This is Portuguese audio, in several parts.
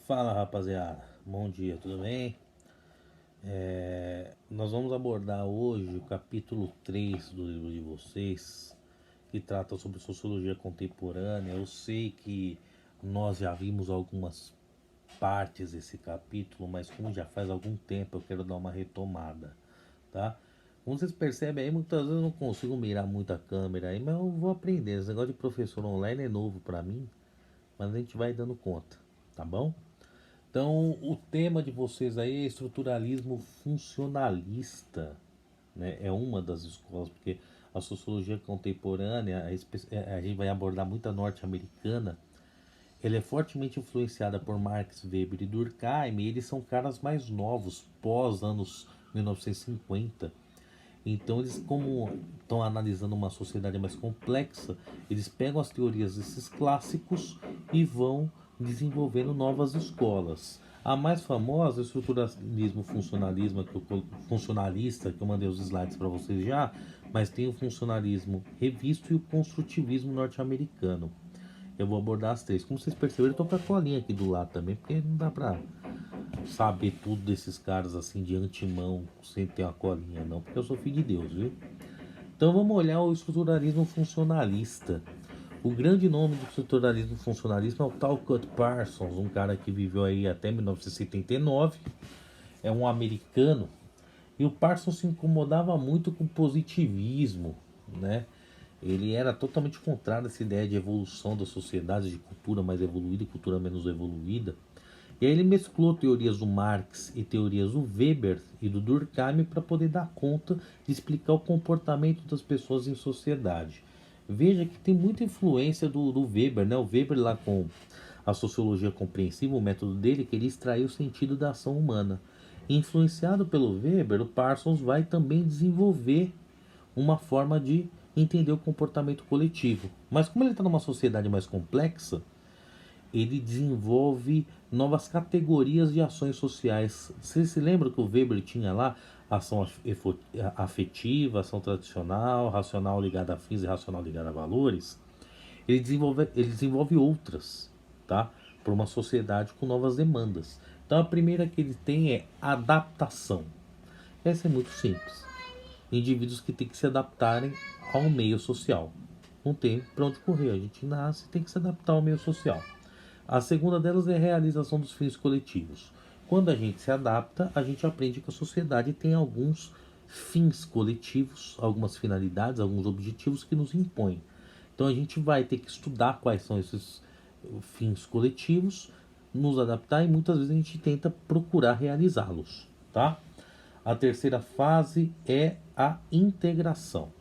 Fala rapaziada, bom dia, tudo bem? Nós vamos abordar hoje o capítulo 3 do livro de vocês, que trata sobre sociologia contemporânea. Eu sei que nós já vimos algumas partes desse capítulo, mas como já faz algum tempo eu quero dar uma retomada, tá? Como vocês percebem aí, muitas vezes eu não consigo mirar muito a câmera aí, mas eu vou aprender. Esse negócio de professor online é novo pra mim, mas a gente vai dando conta, tá bom? Então, o tema de vocês aí é estruturalismo funcionalista, né? É uma das escolas, porque a sociologia contemporânea, a gente vai abordar muita norte-americana, ela é fortemente influenciada por Marx, Weber e Durkheim, e eles são caras mais novos, pós anos 1950. Então, eles, como estão analisando uma sociedade mais complexa, eles pegam as teorias desses clássicos e vão desenvolvendo novas escolas. A mais famosa é o estruturalismo funcionalista, que eu mandei os slides para vocês já, mas tem o funcionalismo revisto e o construtivismo norte-americano. Eu vou abordar as três. Como vocês perceberam, eu estou com a colinha aqui do lado também, porque não dá para saber tudo desses caras assim de antemão, sem ter uma colinha, não, porque eu sou filho de Deus, viu? Então vamos olhar o estruturalismo funcionalista. O grande nome do estruturalismo funcionalista é o Talcott Parsons, um cara que viveu aí até 1979, é um americano, e o Parsons se incomodava muito com o positivismo, né? Ele era totalmente contrário a essa ideia de evolução da sociedade, de cultura mais evoluída e cultura menos evoluída. E aí ele mesclou teorias do Marx e teorias do Weber e do Durkheim para poder dar conta de explicar o comportamento das pessoas em sociedade. Veja que tem muita influência do Weber, né? O Weber lá com a sociologia compreensiva, o método dele, que ele extraiu o sentido da ação humana. Influenciado pelo Weber, o Parsons vai também desenvolver uma forma de entender o comportamento coletivo. Mas como ele está numa sociedade mais complexa, ele desenvolve novas categorias de ações sociais. Você se lembra que o Weber tinha lá ação afetiva, ação tradicional, racional ligada a fins e racional ligada a valores? Ele desenvolve outras, tá? Para uma sociedade com novas demandas. Então a primeira que ele tem é adaptação. Essa é muito simples. Indivíduos que têm que se adaptarem ao meio social. Não tem para onde correr. A gente nasce e tem que se adaptar ao meio social. A segunda delas é a realização dos fins coletivos. Quando a gente se adapta, a gente aprende que a sociedade tem alguns fins coletivos, algumas finalidades, alguns objetivos que nos impõem. Então a gente vai ter que estudar quais são esses fins coletivos, nos adaptar e muitas vezes a gente tenta procurar realizá-los, tá? A terceira fase é a integração.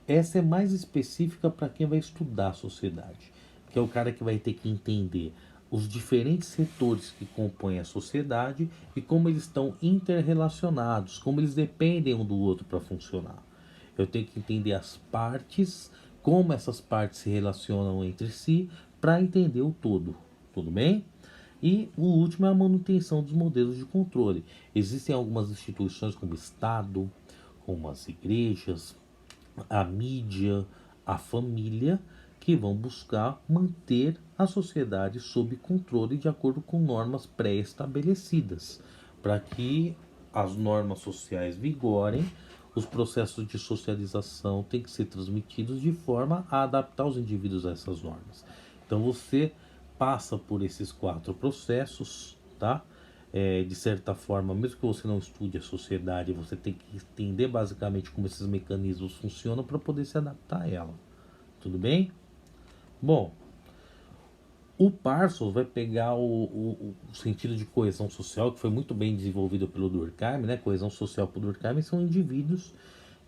Essa é mais específica para quem vai estudar a sociedade, que é o cara que vai ter que entender os diferentes setores que compõem a sociedade e como eles estão interrelacionados, como eles dependem um do outro para funcionar. Eu tenho que entender as partes, como essas partes se relacionam entre si, para entender o todo. Tudo bem? E o último é a manutenção dos modelos de controle. Existem algumas instituições como o Estado, como as igrejas, a mídia, a família, que vão buscar manter a sociedade sob controle de acordo com normas pré-estabelecidas, para que as normas sociais vigorem, os processos de socialização têm que ser transmitidos de forma a adaptar os indivíduos a essas normas. Então você passa por esses quatro processos, tá? De certa forma, mesmo que você não estude a sociedade, você tem que entender basicamente como esses mecanismos funcionam para poder se adaptar a ela. Tudo bem? Bom, o Parsons vai pegar o sentido de coesão social, que foi muito bem desenvolvido pelo Durkheim, né? Coesão social por Durkheim são indivíduos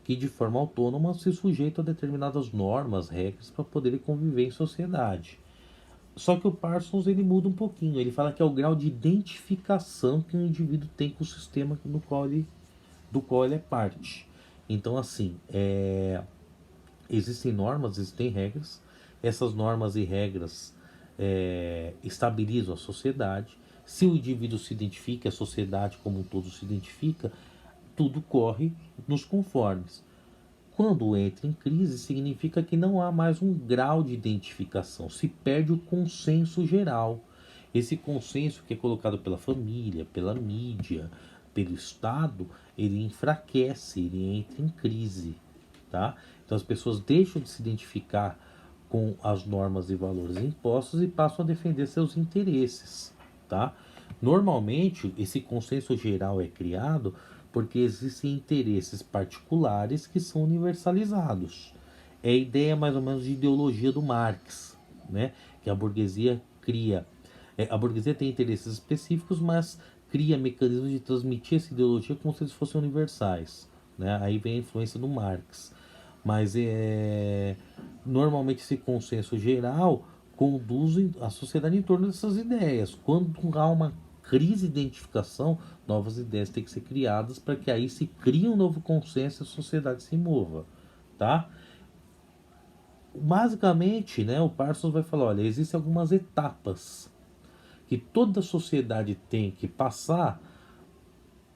que de forma autônoma se sujeitam a determinadas normas, regras para poderem conviver em sociedade. Só que o Parsons ele muda um pouquinho. Ele fala que é o grau de identificação que o indivíduo tem com o sistema do qual ele é parte. Então, assim, existem normas, existem regras. Essas normas e regras estabilizam a sociedade. Se o indivíduo se identifica, a sociedade como um todo se identifica, tudo corre nos conformes. Quando entra em crise, significa que não há mais um grau de identificação, se perde o consenso geral. Esse consenso que é colocado pela família, pela mídia, pelo Estado, ele enfraquece, ele entra em crise, tá? Então as pessoas deixam de se identificar com as normas e valores impostos e passam a defender seus interesses, tá? Normalmente, esse consenso geral é criado porque existem interesses particulares que são universalizados. É a ideia mais ou menos de ideologia do Marx, né? Que a burguesia cria. A burguesia tem interesses específicos, mas cria mecanismos de transmitir essa ideologia como se eles fossem universais, né? Aí vem a influência do Marx. Mas normalmente esse consenso geral conduz a sociedade em torno dessas ideias. Quando há uma crise de identificação, novas ideias têm que ser criadas para que aí se crie um novo consenso e a sociedade se mova, tá? Basicamente, né, o Parsons vai falar, olha, existem algumas etapas que toda sociedade tem que passar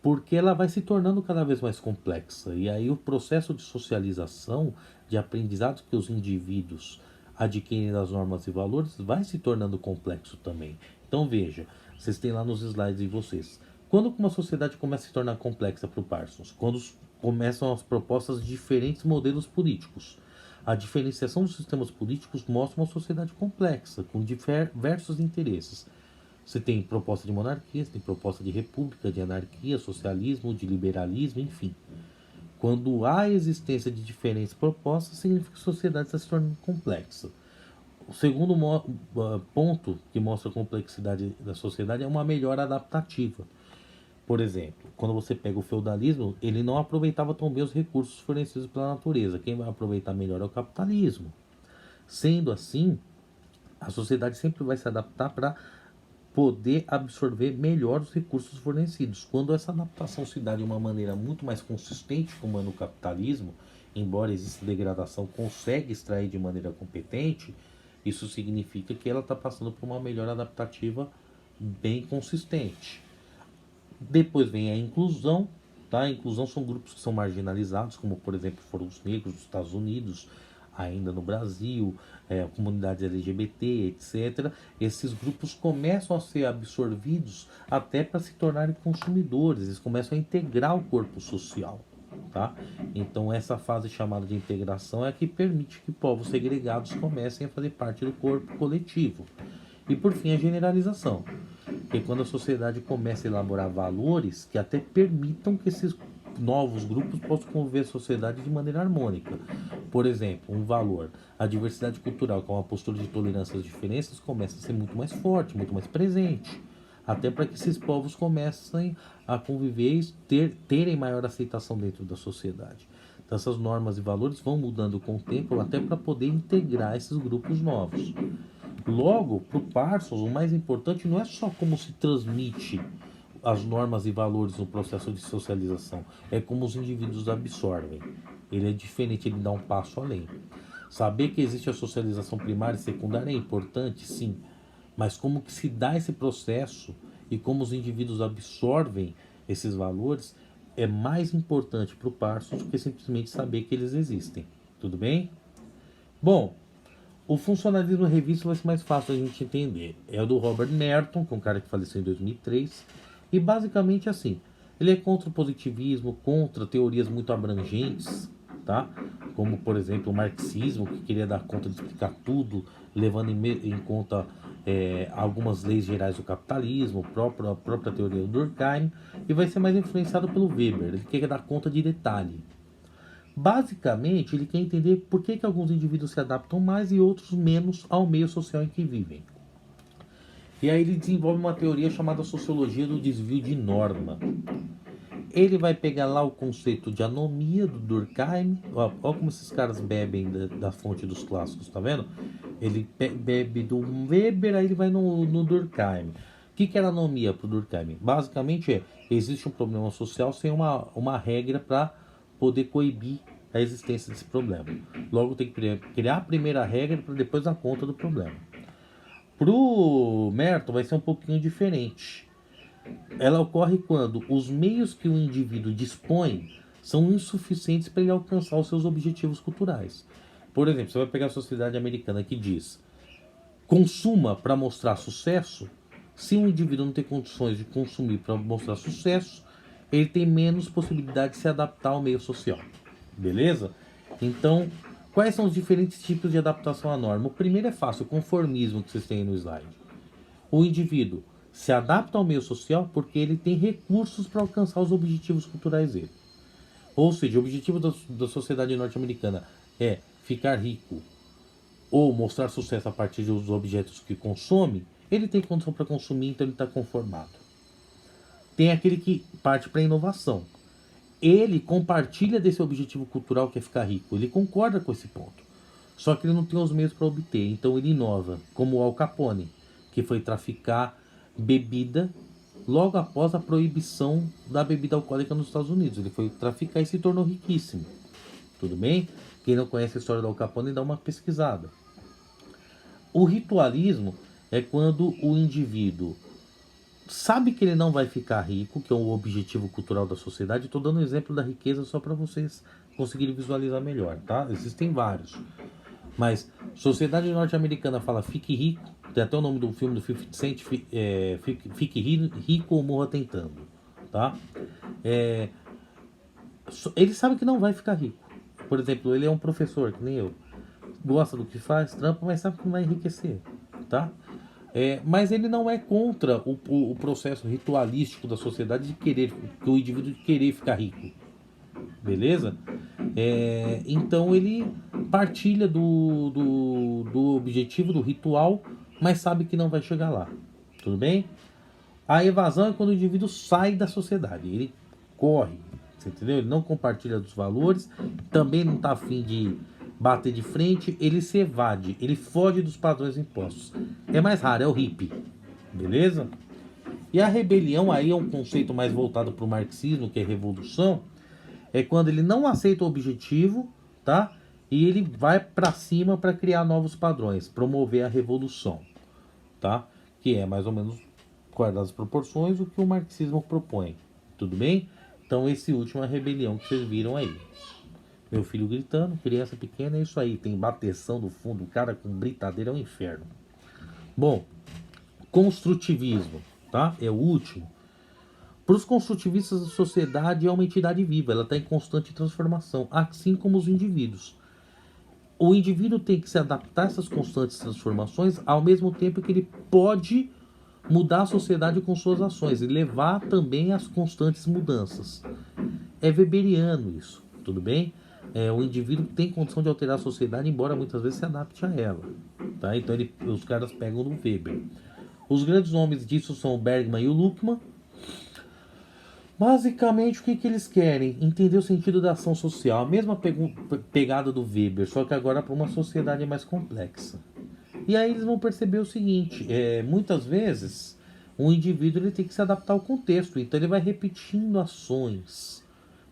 porque ela vai se tornando cada vez mais complexa. E aí o processo de socialização, de aprendizado que os indivíduos adquirem das normas e valores, vai se tornando complexo também. Então veja, vocês têm lá nos slides de vocês. Quando uma sociedade começa a se tornar complexa para o Parsons? Quando começam as propostas de diferentes modelos políticos. A diferenciação dos sistemas políticos mostra uma sociedade complexa, com diversos interesses. Você tem proposta de monarquia, você tem proposta de república, de anarquia, socialismo, de liberalismo, enfim. Quando há a existência de diferentes propostas, significa que a sociedade está se tornando complexa. O segundo ponto que mostra a complexidade da sociedade é uma melhora adaptativa. Por exemplo, quando você pega o feudalismo, ele não aproveitava tão bem os recursos fornecidos pela natureza. Quem vai aproveitar melhor é o capitalismo. Sendo assim, a sociedade sempre vai se adaptar para poder absorver melhor os recursos fornecidos. Quando essa adaptação se dá de uma maneira muito mais consistente, como é no capitalismo, embora exista degradação, consegue extrair de maneira competente, isso significa que ela está passando por uma melhora adaptativa bem consistente. Depois vem a inclusão, tá? A inclusão são grupos que são marginalizados, como por exemplo foram os negros dos Estados Unidos, ainda no Brasil, comunidades LGBT, etc. Esses grupos começam a ser absorvidos até para se tornarem consumidores, eles começam a integrar o corpo social. Tá? Então essa fase chamada de integração é a que permite que povos segregados comecem a fazer parte do corpo coletivo. E por fim a generalização, que é quando a sociedade começa a elaborar valores que até permitam que esses novos grupos possam conviver a sociedade de maneira harmônica. Por exemplo, um valor, a diversidade cultural, com a postura de tolerância às diferenças, começa a ser muito mais forte, muito mais presente. Até para que esses povos comecem a conviver e terem maior aceitação dentro da sociedade. Então essas normas e valores vão mudando com o tempo até para poder integrar esses grupos novos. Logo, para o Parsons, o mais importante não é só como se transmite as normas e valores no processo de socialização, é como os indivíduos absorvem. Ele é diferente, ele dá um passo além. Saber que existe a socialização primária e secundária é importante, sim, mas como que se dá esse processo e como os indivíduos absorvem esses valores é mais importante para o Parsons do que simplesmente saber que eles existem. Tudo bem? Bom, o funcionalismo revisto vai ser mais fácil a gente entender. É o do Robert Merton, que é um cara que faleceu em 2003. E basicamente assim, ele é contra o positivismo, contra teorias muito abrangentes, tá? Como por exemplo o marxismo, que queria dar conta de explicar tudo, levando em conta algumas leis gerais do capitalismo, a própria teoria do Durkheim, e vai ser mais influenciado pelo Weber, ele quer dar conta de detalhe. Basicamente, ele quer entender por que alguns indivíduos se adaptam mais e outros menos ao meio social em que vivem. E aí ele desenvolve uma teoria chamada sociologia do desvio de norma. Ele vai pegar lá o conceito de anomia do Durkheim. Olha como esses caras bebem da fonte dos clássicos, tá vendo? Ele bebe do Weber, aí ele vai no Durkheim. O que era anomia para o Durkheim? Basicamente existe um problema social sem uma regra para poder coibir a existência desse problema. Logo tem que criar a primeira regra para depois dar conta do problema. Pro Merton vai ser um pouquinho diferente. Ela ocorre quando os meios que o indivíduo dispõe são insuficientes para ele alcançar os seus objetivos culturais. Por exemplo, você vai pegar a sociedade americana que diz consuma para mostrar sucesso, Se um indivíduo não tem condições de consumir para mostrar sucesso, ele tem menos possibilidade de se adaptar ao meio social. Beleza? Então, quais são os diferentes tipos de adaptação à norma? O primeiro é fácil, o conformismo que vocês têm aí no slide. O indivíduo se adapta ao meio social porque ele tem recursos para alcançar os objetivos culturais dele. Ou seja, o objetivo da sociedade norte-americana é ficar rico ou mostrar sucesso a partir dos objetos que consome. Ele tem condição para consumir, então ele está conformado. Tem aquele que parte para a inovação. Ele compartilha desse objetivo cultural que é ficar rico. Ele concorda com esse ponto. Só que ele não tem os meios para obter. Então ele inova, como o Al Capone, que foi traficar bebida logo após a proibição da bebida alcoólica nos Estados Unidos. Ele foi traficar e se tornou riquíssimo. Tudo bem? Quem não conhece a história do Al Capone, dá uma pesquisada. O ritualismo é quando o indivíduo sabe que ele não vai ficar rico, que é o objetivo cultural da sociedade. Estou dando um exemplo da riqueza só para vocês conseguirem visualizar melhor, tá? Existem vários. Mas sociedade norte-americana fala fique rico, tem até o nome do filme do 50 Cent, fique rico ou morra tentando, tá? Ele sabe que não vai ficar rico. Por exemplo, ele é um professor, que nem eu. Gosta do que faz, trampa, mas sabe que não vai enriquecer, tá? Mas ele não é contra o processo ritualístico da sociedade de querer, que o indivíduo querer ficar rico. Beleza? Então ele partilha do objetivo, do ritual, mas sabe que não vai chegar lá. Tudo bem? A evasão é quando o indivíduo sai da sociedade. Ele corre, você entendeu? Ele não compartilha dos valores, também não está afim de bater de frente, ele se evade, ele foge dos padrões impostos. É mais raro, é o hippie. Beleza? E a rebelião aí é um conceito mais voltado para o marxismo, que é revolução. É quando ele não aceita o objetivo, tá? E ele vai para cima para criar novos padrões, promover a revolução, tá? Que é mais ou menos, guardadas as proporções, o que o marxismo propõe. Tudo bem? Então esse último é a rebelião que vocês viram aí. Meu filho gritando, criança pequena, é isso aí. Tem bateção do fundo, o cara com britadeira é um inferno. Bom, construtivismo, tá? É o último. Para os construtivistas, a sociedade é uma entidade viva, ela está em constante transformação, assim como os indivíduos. O indivíduo tem que se adaptar a essas constantes transformações, ao mesmo tempo que ele pode mudar a sociedade com suas ações e levar também às constantes mudanças. É weberiano isso, tudo bem? O indivíduo tem condição de alterar a sociedade, embora muitas vezes se adapte a ela. Tá? Então os caras pegam do Weber. Os grandes nomes disso são o Bergman e o Luhmann. Basicamente, o que eles querem? Entender o sentido da ação social. A mesma pegada do Weber, só que agora para uma sociedade mais complexa. E aí eles vão perceber o seguinte, muitas vezes o indivíduo ele tem que se adaptar ao contexto, então ele vai repetindo ações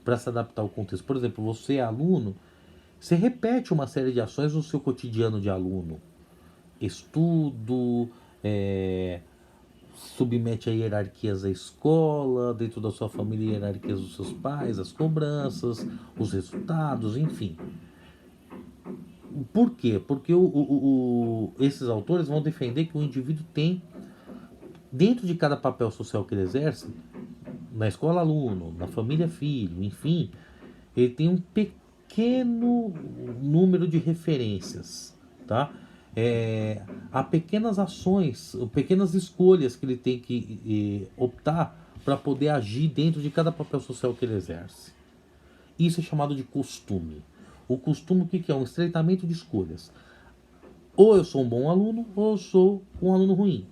para se adaptar ao contexto. Por exemplo, você é aluno, você repete uma série de ações no seu cotidiano de aluno. Estudo, submete a hierarquias da escola, dentro da sua família, hierarquias dos seus pais, as cobranças, os resultados, enfim. Por quê? Porque esses autores vão defender que o indivíduo tem, dentro de cada papel social que ele exerce, na escola aluno, na família filho, enfim, ele tem um pequeno número de referências, tá? Há pequenas ações, pequenas escolhas que ele tem que optar para poder agir dentro de cada papel social que ele exerce. Isso é chamado de costume. O costume, o que é? Um estreitamento de escolhas. Ou eu sou um bom aluno, ou eu sou um aluno ruim.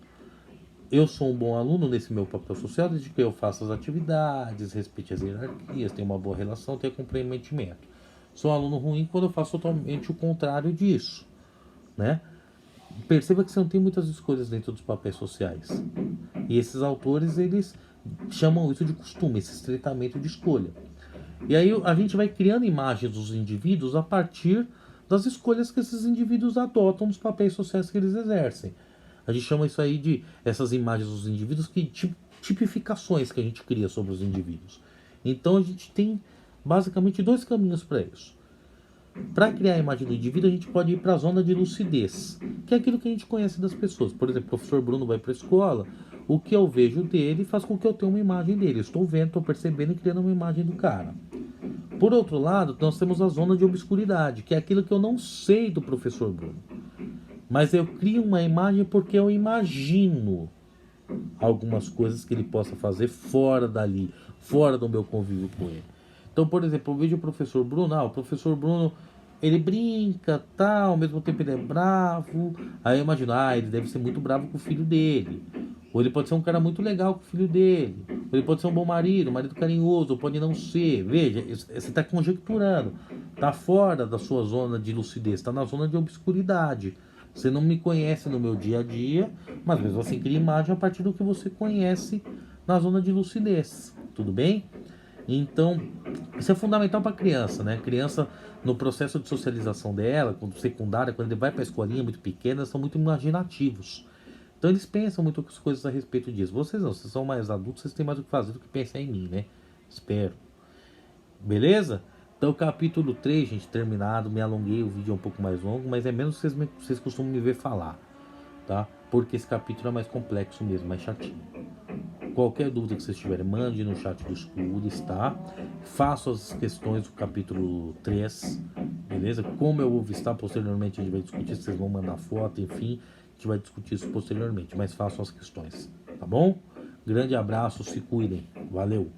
Eu sou um bom aluno nesse meu papel social, desde que eu faça as atividades, respeite as hierarquias, tenha uma boa relação, tenha comprometimento. Sou um aluno ruim quando eu faço totalmente o contrário disso, né? Perceba que você não tem muitas escolhas dentro dos papéis sociais. E esses autores, eles chamam isso de costume, esse estreitamento de escolha. E aí a gente vai criando imagens dos indivíduos a partir das escolhas que esses indivíduos adotam nos papéis sociais que eles exercem. A gente chama isso aí de essas imagens dos indivíduos, que tipificações que a gente cria sobre os indivíduos. Então a gente tem basicamente dois caminhos para isso. Para criar a imagem do indivíduo, a gente pode ir para a zona de lucidez, que é aquilo que a gente conhece das pessoas. Por exemplo, o professor Bruno vai para a escola, o que eu vejo dele faz com que eu tenha uma imagem dele. Eu estou vendo, estou percebendo e criando uma imagem do cara. Por outro lado, nós temos a zona de obscuridade, que é aquilo que eu não sei do professor Bruno. Mas eu crio uma imagem porque eu imagino algumas coisas que ele possa fazer fora dali, fora do meu convívio com ele. Então, por exemplo, eu vejo o professor Bruno, o professor Bruno, ele brinca, ao mesmo tempo ele é bravo, aí eu imagino, ele deve ser muito bravo com o filho dele. Ou ele pode ser um cara muito legal com o filho dele. Ou ele pode ser um bom marido, um marido carinhoso, ou pode não ser. Veja, você está conjecturando. Está fora da sua zona de lucidez, está na zona de obscuridade. Você não me conhece no meu dia a dia, mas mesmo assim cria imagem a partir do que você conhece na zona de lucidez. Tudo bem? Então, isso é fundamental para a criança, né? Criança, no processo de socialização dela, quando secundária, quando ele vai para a escolinha muito pequena, eles são muito imaginativos. Então eles pensam muito as coisas a respeito disso. Vocês não, vocês são mais adultos, vocês têm mais o que fazer do que pensar em mim, né? Espero. Beleza? Então capítulo 3, gente, terminado. Me alonguei, o vídeo é um pouco mais longo, mas é menos que vocês costumam me ver falar, tá? Porque esse capítulo é mais complexo mesmo, mais chatinho. Qualquer dúvida que vocês tiverem, mande no chat do Escudes, tá? Faço as questões do capítulo 3, beleza? Como eu vou vistar posteriormente, a gente vai discutir, vocês vão mandar foto, enfim, a gente vai discutir isso posteriormente, mas faço as questões, tá bom? Grande abraço, se cuidem, valeu!